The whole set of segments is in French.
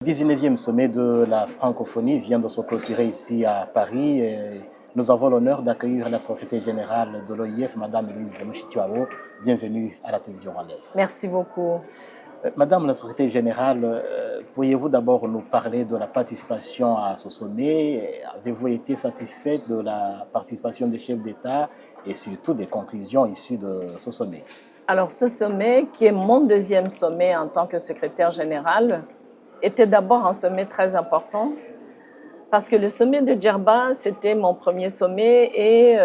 Le 19e sommet de la francophonie vient de se clôturer ici à Paris. Et nous avons l'honneur d'accueillir la secrétaire générale de l'OIF, Madame Louise Mushikiwabo. Bienvenue à la télévision rwandaise. Merci beaucoup. Madame la secrétaire générale, pourriez-vous d'abord nous parler de la participation à ce sommet? Avez-vous été satisfaite de la participation des chefs d'État et surtout des conclusions issues de ce sommet? Alors, ce sommet, qui est mon deuxième sommet en tant que secrétaire générale, était d'abord un sommet très important parce que le sommet de Djerba, c'était mon premier sommet et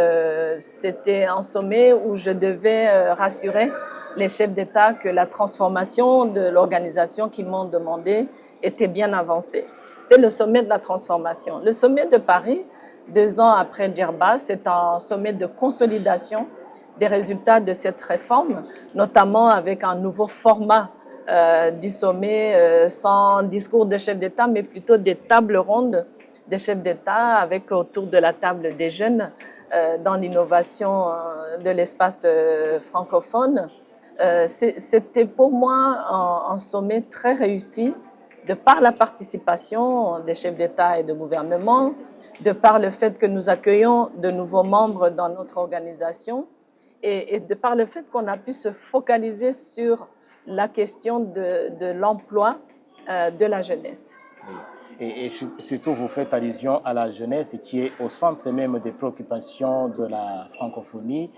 c'était un sommet où je devais rassurer les chefs d'État que la transformation de l'organisation qu'ils m'ont demandé était bien avancée. C'était le sommet de la transformation. Le sommet de Paris, 2 ans après Djerba, c'est un sommet de consolidation des résultats de cette réforme, notamment avec un nouveau format du sommet sans discours de chef d'État, mais plutôt des tables rondes des chefs d'État avec autour de la table des jeunes dans l'innovation de l'espace francophone. C'était pour moi un sommet très réussi de par la participation des chefs d'État et de gouvernement, de par le fait que nous accueillons de nouveaux membres dans notre organisation et de par le fait qu'on a pu se focaliser sur la question de l'emploi de la jeunesse. Oui. Et surtout, vous faites allusion à la jeunesse qui est au centre même des préoccupations de la francophonie.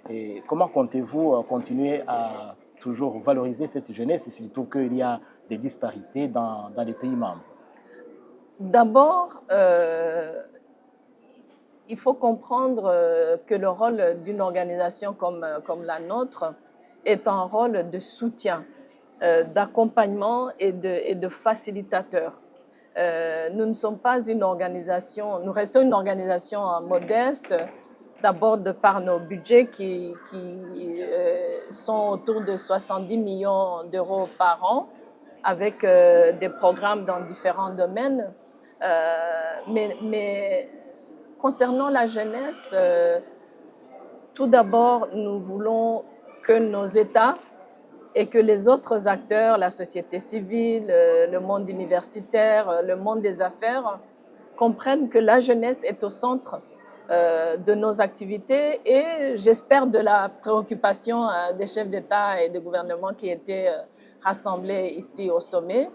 Et comment comptez-vous continuer à toujours valoriser cette jeunesse, surtout qu'il y a des disparités dans les pays membres? D'abord, il faut comprendre que le rôle d'une organisation comme la nôtre est un rôle de soutien, d'accompagnement et de facilitateur. Nous ne sommes pas une organisation, nous restons une organisation modeste, d'abord de par nos budgets qui sont autour de 70 millions d'euros par an, avec des programmes dans différents domaines. Mais concernant la jeunesse, tout d'abord, nous voulons que nos États et que les autres acteurs, la société civile, le monde universitaire, le monde des affaires, comprennent que la jeunesse est au centre de nos activités et j'espère de la préoccupation des chefs d'État et de gouvernement qui étaient rassemblés ici au sommet.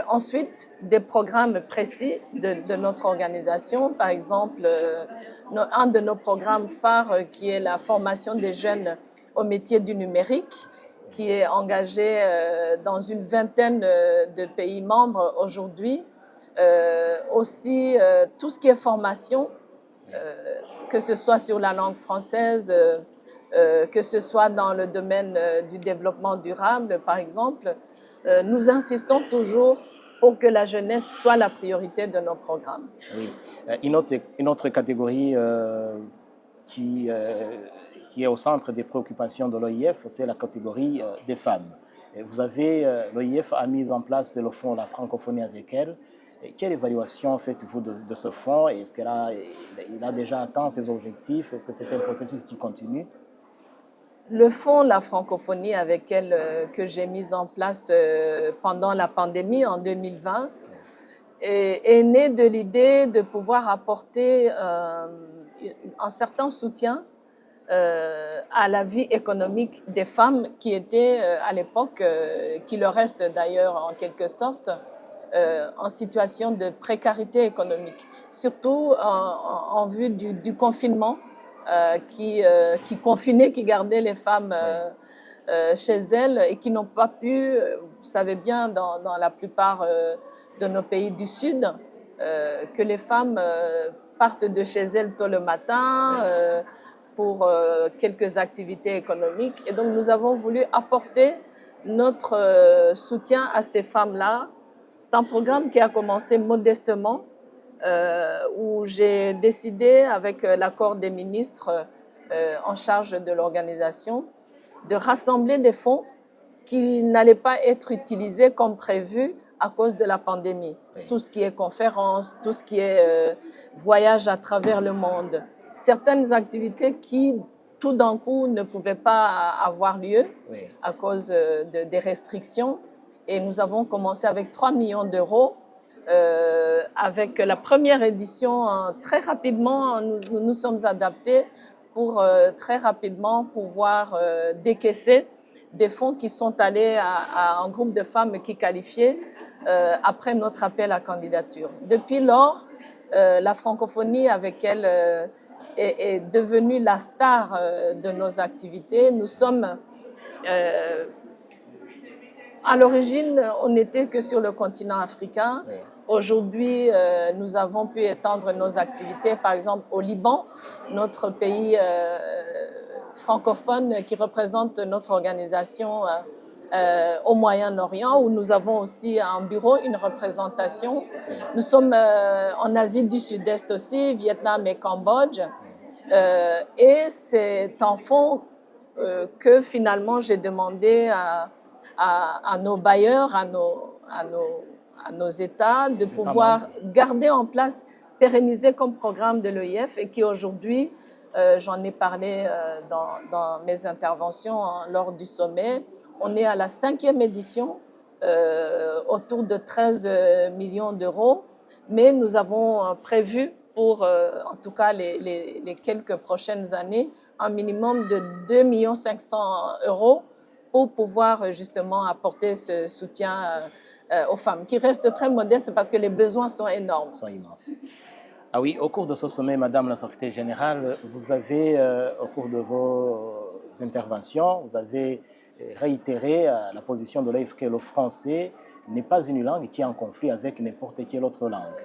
Ensuite, des programmes précis de notre organisation. Par exemple, un de nos programmes phares qui est la formation des jeunes au métier du numérique, qui est engagé dans une vingtaine de pays membres aujourd'hui. Aussi, tout ce qui est formation, que ce soit sur la langue française, que ce soit dans le domaine du développement durable, par exemple, nous insistons toujours pour que la jeunesse soit la priorité de nos programmes. Oui. Une autre catégorie qui est au centre des préoccupations de l'OIF, c'est la catégorie des femmes. L'OIF a mis en place le fonds La Francophonie avec elle. Et quelle évaluation faites-vous de ce fonds? Est-ce qu'il a déjà atteint ses objectifs? Est-ce que c'est un processus qui continue? Le fonds La Francophonie avec elle que j'ai mis en place pendant la pandémie en 2020 est né de l'idée de pouvoir apporter un certain soutien à la vie économique des femmes qui étaient à l'époque, qui le restent d'ailleurs en quelque sorte, en situation de précarité économique, surtout en vue du confinement qui confinait, qui gardait les femmes chez elles et qui n'ont pas pu, vous savez bien, dans la plupart de nos pays du Sud, que les femmes partent de chez elles tôt le matin pour quelques activités économiques. Et donc, nous avons voulu apporter notre soutien à ces femmes-là. C'est un programme qui a commencé modestement, où j'ai décidé, avec l'accord des ministres en charge de l'organisation, de rassembler des fonds qui n'allaient pas être utilisés comme prévu à cause de la pandémie. Oui. Tout ce qui est conférences, tout ce qui est voyage à travers le monde. Certaines activités qui, tout d'un coup, ne pouvaient pas avoir lieu oui. à cause des restrictions. Et nous avons commencé avec 3 millions d'euros. Avec la première édition, très rapidement, nous nous sommes adaptés pour très rapidement pouvoir décaisser des fonds qui sont allés à un groupe de femmes qui qualifiaient après notre appel à candidature. Depuis lors, la francophonie avec elle est devenue la star de nos activités. Nous sommes à l'origine, on n'était que sur le continent africain. Oui. Aujourd'hui, nous avons pu étendre nos activités, par exemple au Liban, notre pays francophone qui représente notre organisation au Moyen-Orient, où nous avons aussi un bureau, une représentation. Nous sommes en Asie du Sud-Est aussi, Vietnam et Cambodge. Et c'est en fond que finalement j'ai demandé à nos bailleurs, à nos États, de pouvoir garder en place, pérenniser comme programme de l'OIF et qui aujourd'hui, j'en ai parlé dans mes interventions lors du sommet, on est à la 5e édition, autour de 13 millions d'euros, mais nous avons prévu pour, en tout cas, les quelques prochaines années, un minimum de 2 500 000 euros pour pouvoir justement apporter ce soutien aux femmes, qui restent très modestes parce que les besoins sont énormes. Sont immenses. Ah oui, au cours de ce sommet, Madame la Secrétaire Générale, vous avez, au cours de vos interventions, vous avez réitéré la position de l'OIF que le français n'est pas une langue qui est en conflit avec n'importe quelle autre langue.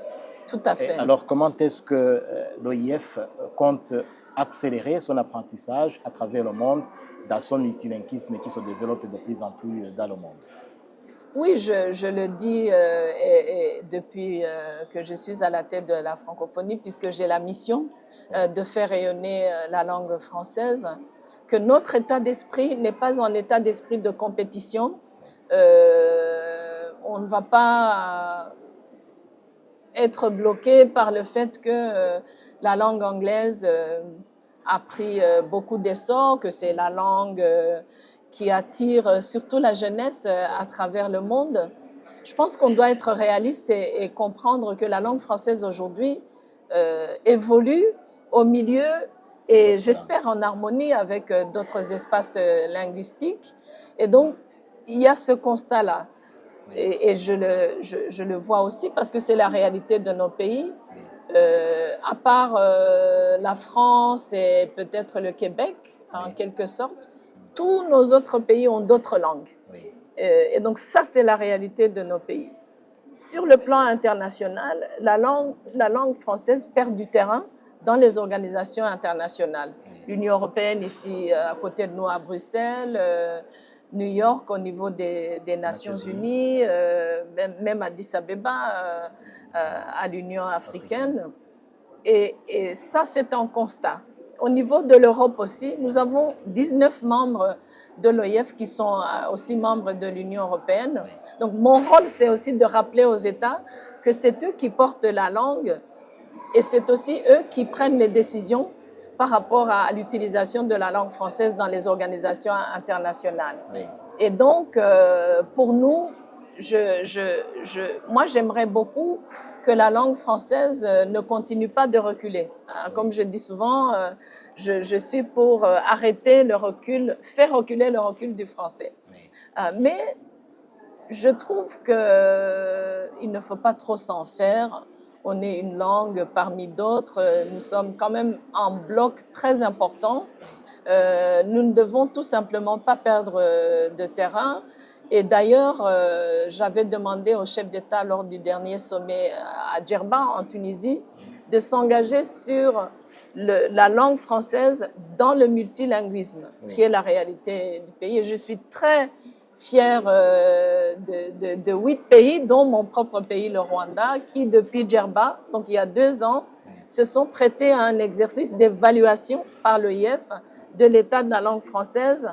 Tout à fait. Alors, comment est-ce que l'OIF compte accélérer son apprentissage à travers le monde dans son multilinguisme qui se développe de plus en plus dans le monde? Oui, je le dis et depuis que je suis à la tête de la francophonie, puisque j'ai la mission de faire rayonner la langue française, que notre état d'esprit n'est pas un état d'esprit de compétition. On ne va pas être bloqué par le fait que la langue anglaise a pris beaucoup d'essor, que c'est la langue qui attire surtout la jeunesse à travers le monde. Je pense qu'on doit être réaliste et comprendre que la langue française aujourd'hui évolue au milieu et j'espère en harmonie avec d'autres espaces linguistiques. Et donc, il y a ce constat-là. Et je le vois aussi parce que c'est la réalité de nos pays. À part la France et peut-être le Québec, en quelque sorte, tous nos autres pays ont d'autres langues. Oui. Et donc ça, c'est la réalité de nos pays. Sur le plan international, la langue française perd du terrain dans les organisations internationales. Oui. L'Union européenne ici à côté de nous à Bruxelles, New York au niveau des Nations Unies, même Addis Abeba à l'Union africaine. Et ça, c'est un constat. Au niveau de l'Europe aussi, nous avons 19 membres de l'OIF qui sont aussi membres de l'Union européenne. Donc, mon rôle, c'est aussi de rappeler aux États que c'est eux qui portent la langue et c'est aussi eux qui prennent les décisions par rapport à l'utilisation de la langue française dans les organisations internationales. Oui. Et donc, pour nous, moi, j'aimerais beaucoup que la langue française ne continue pas de reculer. Comme je dis souvent, je suis pour arrêter le recul, faire reculer le recul du français. Mais je trouve qu'il ne faut pas trop s'en faire. On est une langue parmi d'autres. Nous sommes quand même un bloc très important. Nous ne devons tout simplement pas perdre de terrain. Et d'ailleurs, j'avais demandé au chef d'État lors du dernier sommet à Djerba, en Tunisie, de s'engager sur la langue française dans le multilinguisme, oui, qui est la réalité du pays. Et je suis très fière de 8 pays, dont mon propre pays, le Rwanda, qui depuis Djerba, donc il y a 2 ans, se sont prêtés à un exercice d'évaluation par l'OIF de l'état de la langue française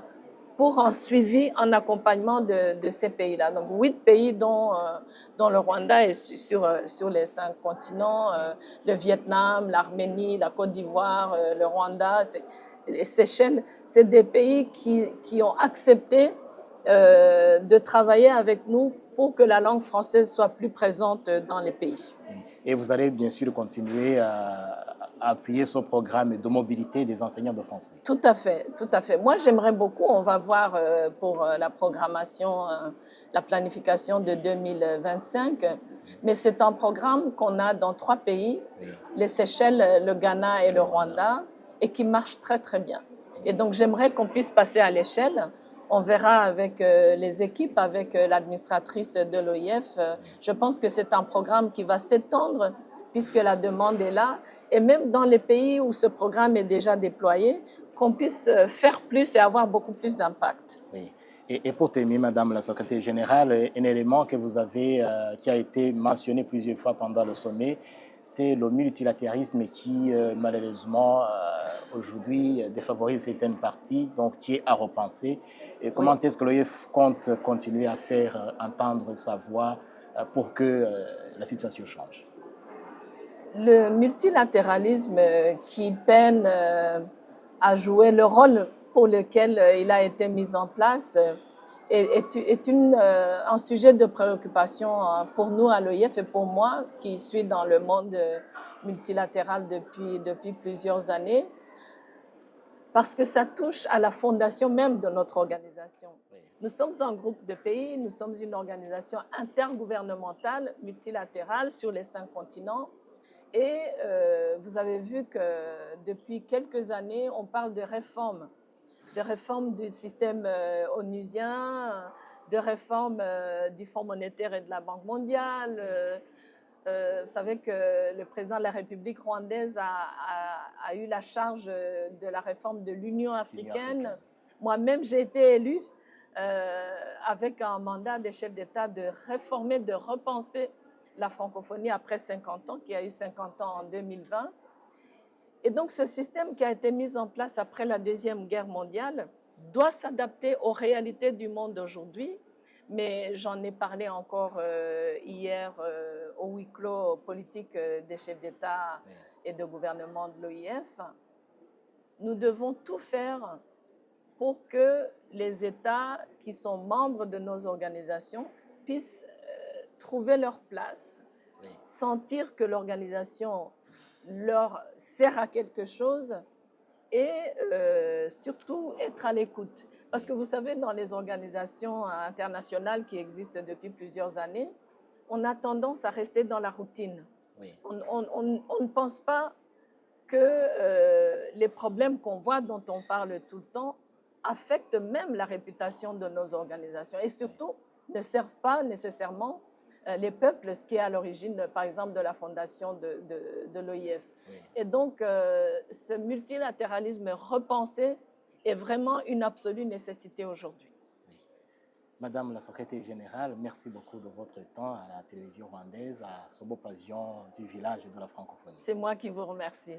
pour un suivi, un accompagnement de ces pays-là. Donc 8 pays dont le Rwanda est sur les 5 continents, le Vietnam, l'Arménie, la Côte d'Ivoire, le Rwanda, les Seychelles, c'est des pays qui ont accepté de travailler avec nous pour que la langue française soit plus présente dans les pays. Et vous allez bien sûr continuer à appuyer ce programme de mobilité des enseignants de français. Tout à fait, tout à fait. Moi, j'aimerais beaucoup, on va voir pour la programmation, la planification de 2025, mais c'est un programme qu'on a dans 3 pays, Oui. les Seychelles, le Ghana et le Rwanda, et qui marche très très bien. Et donc, j'aimerais qu'on puisse passer à l'échelle. On verra avec les équipes, avec l'administratrice de l'OIF. Je pense que c'est un programme qui va s'étendre puisque la demande est là. Et même dans les pays où ce programme est déjà déployé, qu'on puisse faire plus et avoir beaucoup plus d'impact. Oui. Et pour terminer, Madame la Secrétaire générale, un élément que vous avez, qui a été mentionné plusieurs fois pendant le sommet, c'est le multilatéralisme qui, malheureusement, aujourd'hui, défavorise certaines parties, donc qui est à repenser. Et comment est-ce que l'OIF compte continuer à faire entendre sa voix pour que la situation change? Le multilatéralisme qui peine à jouer le rôle pour lequel il a été mis en place est un sujet de préoccupation pour nous à l'OIF et pour moi qui suis dans le monde multilatéral depuis plusieurs années, parce que ça touche à la fondation même de notre organisation. Nous sommes un groupe de pays, nous sommes une organisation intergouvernementale, multilatérale sur les 5 continents. Et vous avez vu que depuis quelques années, on parle de réforme du système onusien, de réforme du Fonds monétaire et de la Banque mondiale. Vous savez que le président de la République rwandaise a eu la charge de la réforme de l'Union africaine. Moi-même, j'ai été élue avec un mandat des chefs d'État de réformer, de repenser la francophonie après 50 ans, qui a eu 50 ans en 2020. Et donc, ce système qui a été mis en place après la Deuxième Guerre mondiale doit s'adapter aux réalités du monde d'aujourd'hui. Mais j'en ai parlé encore hier au huis clos politique des chefs d'État et de gouvernement de l'OIF. Nous devons tout faire pour que les États qui sont membres de nos organisations puissent trouver leur place, sentir que l'organisation leur sert à quelque chose et surtout être à l'écoute. Parce que vous savez, dans les organisations internationales qui existent depuis plusieurs années, on a tendance à rester dans la routine. Oui. On ne pense pas que les problèmes qu'on voit, dont on parle tout le temps, affectent même la réputation de nos organisations et surtout ne servent pas nécessairement les peuples, ce qui est à l'origine, par exemple, de la fondation de l'OIF. Oui. Et donc, ce multilatéralisme repensé est vraiment une absolue nécessité aujourd'hui. Oui. Madame la secrétaire générale, merci beaucoup de votre temps à la télévision rwandaise, à ce beau pavillon du village de la francophonie. C'est moi qui vous remercie.